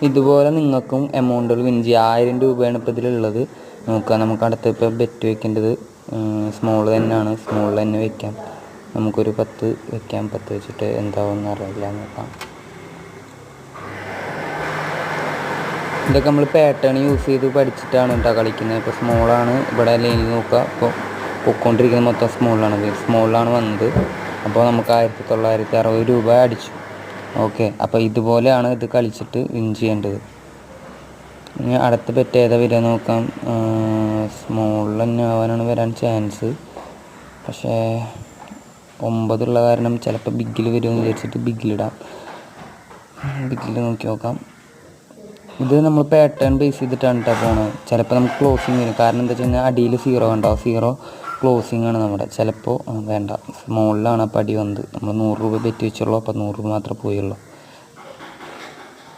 ഇതുപോലെ നിങ്ങൾക്കും എമൗണ്ടുകൾ വിൻ ചെയ്യാം. 1000 രൂപയാണ് ഇപ്പോൾ ഇതിലുള്ളത്. നോക്കാം, നമുക്ക് അടുത്ത് ഇപ്പോൾ ബെറ്റ് വയ്ക്കേണ്ടത് സ്മോൾ തന്നെയാണ്. സ്മോളിൽ തന്നെ വയ്ക്കാം. നമുക്കൊരു 10 വയ്ക്കാം. 10 വെച്ചിട്ട് എന്താവുമെന്ന് അറിയില്ല, നോക്കാം. ഇതൊക്കെ നമ്മൾ പാറ്റേൺ യൂസ് ചെയ്ത് പഠിച്ചിട്ടാണ് കേട്ടോ കളിക്കുന്നത്. ഇപ്പോൾ സ്മോളാണ് ഇവിടെ ലൈനിൽ നോക്കുക. ഇപ്പോൾ പൊയ്ക്കൊണ്ടിരിക്കുന്നത് മൊത്തം സ്മോളിലാണ് വന്നത്. അപ്പോൾ നമുക്ക് 1960 രൂപ അടിച്ചു. ഓക്കെ, അപ്പോൾ ഇതുപോലെയാണ് ഇത് കളിച്ചിട്ട് വിൻ ചെയ്യേണ്ടത്. ഇനി അടുത്ത ബെറ്റ് ഏതാ വരിക നോക്കാം. സ്മോളിൽ തന്നെ ആവാനാണ് വരാൻ ചാൻസ്. പക്ഷേ 9 ഉള്ള കാരണം ചിലപ്പോൾ ബിഗിൽ വരുമെന്ന് വിചാരിച്ചിട്ട് ബിഗിലിടാം. ബിഗിൽ നോക്കി നോക്കാം. ഇത് നമ്മൾ പാറ്റേൺ ബേസ് ചെയ്തിട്ടാണ് കേട്ടോ പോണത്. ചിലപ്പോൾ നമുക്ക് ക്ലോസിങ് വരും. കാരണം എന്താ വെച്ച് കഴിഞ്ഞാൽ അടിയിൽ 0 ഉണ്ടാവും. 0 ക്ലോസിങ് ആണ് നമ്മുടെ. ചിലപ്പോൾ വേണ്ട, സ്മോളിലാണ് അപ്പോൾ അടി വന്നത്. നമ്മൾ 100 രൂപ ബെറ്റ് വെച്ചുള്ളൂ. അപ്പോൾ 100 രൂപ മാത്രമേ പോയുള്ളൂ.